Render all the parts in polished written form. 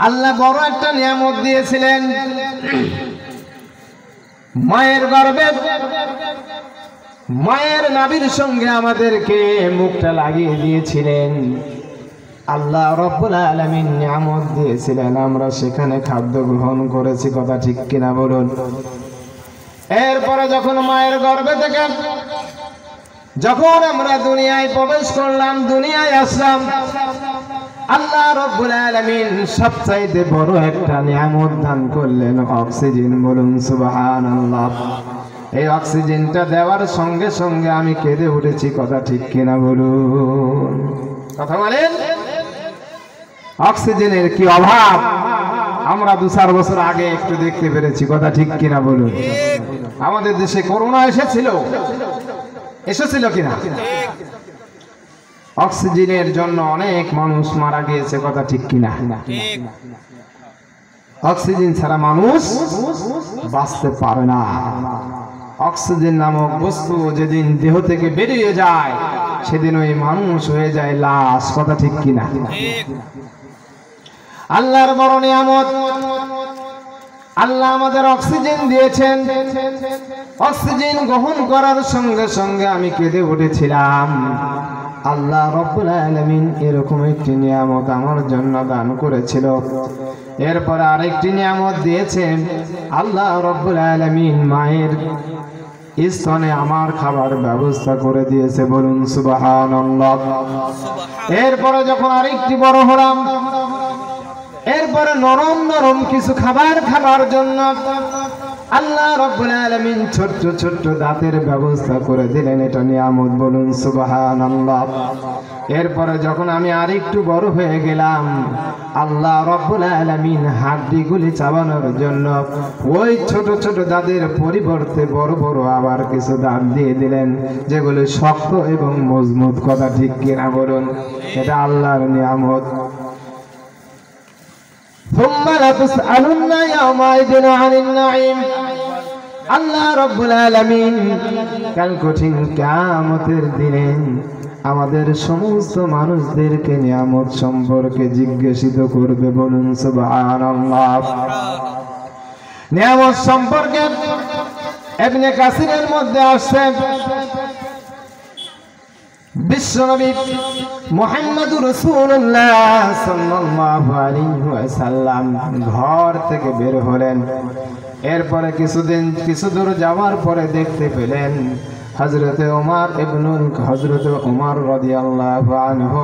আল্লাহ বড় একটা নিয়ামত দিয়েছিলেন। মায়ের গর্ভে মায়ের নাভির সঙ্গে আমাদেরকে মুখটা লাগিয়ে দিয়েছিলেন। আল্লাহ রব্বুল আলামিন নিয়ামত দিয়েছিলেন, আমরা সেখানে খাদ্য গ্রহণ করেছি। কথা ঠিক কিনা বলুন? এরপরে যখন মায়ের গর্ভে থেকে যখন আমরা দুনিয়ায় প্রবেশ করলাম, দুনিয়ায় আসলাম, আল্লাহ রব্বুল আলামিন সবচাইতে বড় একটা নিয়ামত দান করলেন, অক্সিজেন। বলুন সুবহানাল্লাহ। এই অক্সিজেনটা দেওয়ার সঙ্গে সঙ্গে আমি কেঁদে উঠেছি। কথা ঠিক কিনা বলুন? কথা বলেন। অক্সিজেনের কি অভাব আমরা 2-4 বছর আগে একটু দেখতে পেরেছি। কথা ঠিক কিনা বলুন? আমাদের দেশে করোনা এসেছিল কিনা? অক্সিজেনের জন্য অনেক মানুষ মারা গিয়েছে। কথা ঠিক কিনা? অক্সিজেন ছাড়া মানুষ বাঁচতে পারে না। অক্সিজেন নামক বস্তু যেদিন দেহ থেকে বেরিয়ে যায়, সেদিন ওই মানুষ হয়ে যায় লাশ। কথা ঠিক কিনা? আল্লাহর বড় নিয়ামত, আল্লাহ আমাদের অক্সিজেন দিয়েছেন। অক্সিজেন গ্রহণ করার সঙ্গে সঙ্গে আমি কেঁদে উঠেছিলাম। আল্লাহ রব্বুল আলামিন এরকম একটি নিয়ামত আমার জন্য দান করেছিল। এরপর আরেকটি নিয়ামত দিয়েছেন, আল্লাহ রব্বুল আলামিন মায়ের স্তনে আমার খাবার ব্যবস্থা করে দিয়েছে। বলুন সুবহানাল্লাহ। এরপরে যখন আরেকটি বড় হলাম, এরপরে নরম নরম কিছু খাবার খাবার জন্য আল্লাহ রব্বুল আলামিন ছোট্ট ছোট্ট দাঁতের ব্যবস্থা করে দিলেন। এটা নিয়ামত। বলুন সুবহানাল্লাহ। এরপরে যখন আমি আরেকটু বড় হয়ে গেলাম, আল্লাহ রব্বুল আলামিন হাড্ডিগুলি চাবানোর জন্য ওই ছোট ছোট দাঁতের পরিবর্তে বড় বড় আবার কিছু দাঁত দিয়ে দিলেন, যেগুলো শক্ত এবং মজবুত। কথা ঠিক কিনা বলুন? এটা আল্লাহর নিয়ামত। আল্লাহ রব্বুল আলামিন কাল কঠিন কিয়ামতের দিনে আমাদের সমস্ত মানুষদেরকে নিয়ামত সম্পর্কে জিজ্ঞাসিত করবে। বলুন সুবহানাল্লাহ। নিয়ামত সম্পর্কে ইবনে কাসিরের মধ্যে আসছে, বিশ্বনবী মুহাম্মদুর রাসূলুল্লাহ সাল্লাল্লাহু আলাইহি ওয়াসাল্লাম ঘর থেকে বের হলেন। এরপরে কিছু দূর যাওয়ার পরে দেখতে পেলেন হযরতে ওমর রাদিয়াল্লাহু আনহু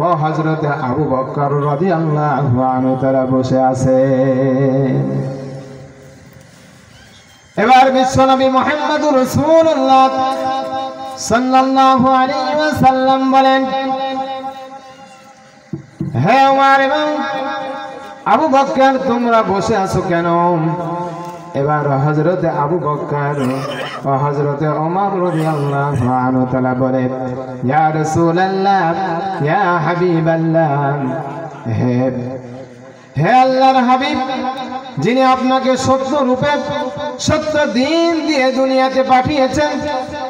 ও হযরতে আবু বকর রাদিয়াল্লাহু আনহু তারা বসে আছে। এবার বিশ্বনবী মুহাম্মদুর রাসূলুল্লাহ সাল্লাল্লাহু আলাইহি ওয়াসাল্লাম বলেন, হে ওমর এবং আবু বকর, তোমরা বসে আছো কেন? এবার হযরতে আবু বকর ও হযরতে ওমর রাদিয়াল্লাহু আনহু তাআলা বলেন, ইয়া রাসূলুল্লাহ, ইয়া হাবিবাল্লাহ, হে আল্লাহর হাবিব, যিনি আপনাকে সত্য রূপে সত্য দিন দিয়ে দুনিয়াতে পাঠিয়েছেন,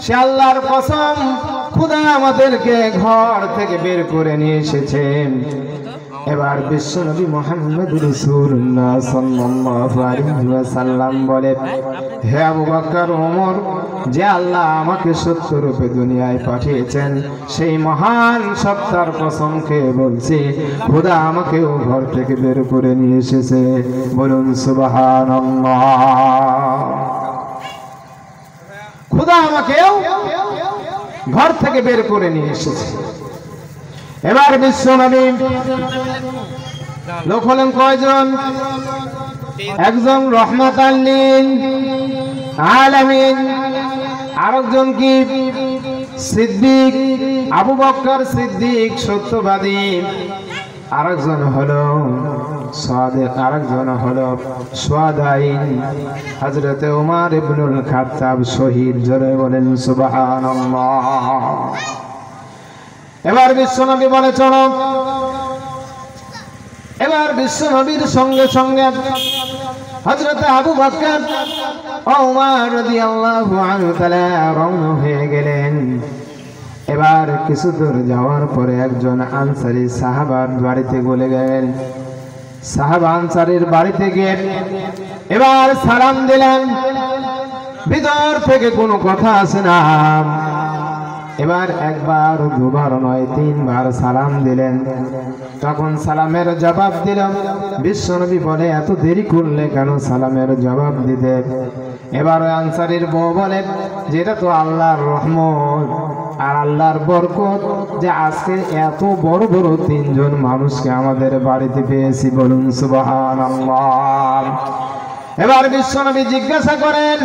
সে আল্লাহর কসম, খোদা আমাদেরকে ঘর থেকে বের করে নিয়ে এসেছেন। এবার বিশ্বনবী মুহাম্মদুর রাসূলুল্লাহ সাল্লাল্লাহু আলাইহি ওয়াসাল্লাম বলে, হে আবু বকর, ওমর, যে আল্লাহ আমাকে সত্য রূপে দুনিয়ায় পাঠিয়েছেন, সেই মহান সত্তার কসম খেয়ে বলছি, খোদা আমাকেও ঘর থেকে বের করে নিয়ে এসেছে। বলুন সুবহানাল্লাহ। খোদা আমাকেও ঘর থেকে বের করে নিয়ে এসেছে। এবার বিশ্বনবী লোক হলেন কয়জন? একজন রহমাতাল লিল আলামিন, আরেকজন কি সিদ্দিক, আবু বকর সিদ্দিক সত্যবাদী, আরেকজন হলো সাদিক, আরেকজন হলো সুহাদাইন, হযরতে ওমর ইবনুল খাত্তাব শহীদ। জোরে বলেন সুবহানাল্লাহ। এবার বিশ্বনবী বলে চলো। এবার বিশ্বনবীর সঙ্গে সঙ্গে হযরতে আবু বকর ও ওমর রাদিয়াল্লাহু আনহু তাআলা রওনা হয়ে গেলেন। এবার কিছু দূর যাওয়ার পরে একজন আনসারী সাহাবার বাড়িতে বলে গেলেন, সাহাবা আনসারীর বাড়িতে গিয়ে এবার সালাম দিলেন। ভিতর থেকে কোনো কথা আসে না। এবার একবার দুবার নয়, তিনবার সালাম দিলেন। তখন সালামের জবাব দিল। বিশ্বনবী বলে, এত দেরি করলে কেন সালামের জবাব দিতে? এবার ওই আনসারীর বউ বলে, যেটা তো আল্লাহর রহমত আর আল্লাহর বরকত যে আজকে এত বড় বড় তিনজন মানুষকে আমাদের বাড়িতে পেয়েছি, বলুন সুবহানাল্লাহ। এবার বিশ্বনবী জিজ্ঞাসা করেন,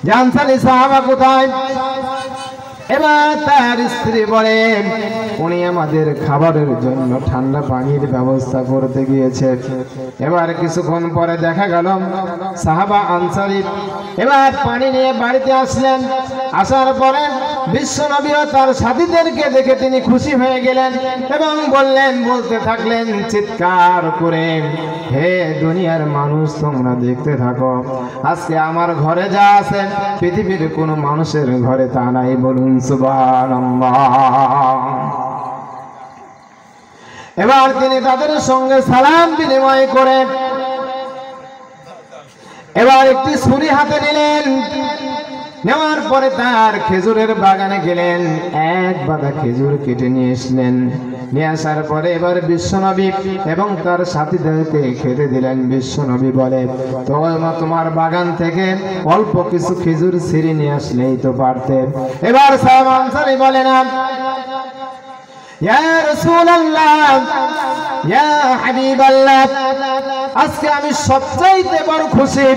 যে আনসারী সাহাবা কোথায়? এবার তার স্ত্রী বলেন, উনি আমাদের খাবারের জন্য ঠান্ডা পানির ব্যবস্থা করতে গিয়েছে। এবার কিছুক্ষণ পরে দেখা গেল সাহাবা আনসারী এবার পানি নিয়ে বাড়িতে আসলেন। আসার পরে বিশ্বনবী ও তার সাথীদেরকে দেখে তিনি খুশি হয়ে গেলেন এবং বলতে থাকলেন চিৎকার করে, হে দুনিয়ার মানুষ, তোমরা দেখতে থাকো, আজকে আমার ঘরে যা আছে পৃথিবীর কোনো মানুষের ঘরে তা নাই, বলুন সুবহানাল্লাহ। এবার তিনি তাদের সঙ্গে সালাম বিনিময় করে এবার একটি ছুরি হাতে নিলেন। নেওয়ার পরে তার খেজুরের বাগানে গেলেন, এক বাগা খেজুর কেটে নিয়ে আসলেন। নিয়ে আসার পরে এবার বিশ্বনবী এবং তার সাথীদেরকে খেতে দিলেন। বিশ্বনবী বলে, তোমার বাগান থেকে অল্প কিছু খেজুর ছিঁড়ে নিয়ে আসলেই তো পারতে। এবার সাহাবা আনসারী বলেন, ইয়া রাসূলুল্লাহ, ইয়া হাবিবাল্লাহ, আজকে আমি সবচাইতে বড় খুশি।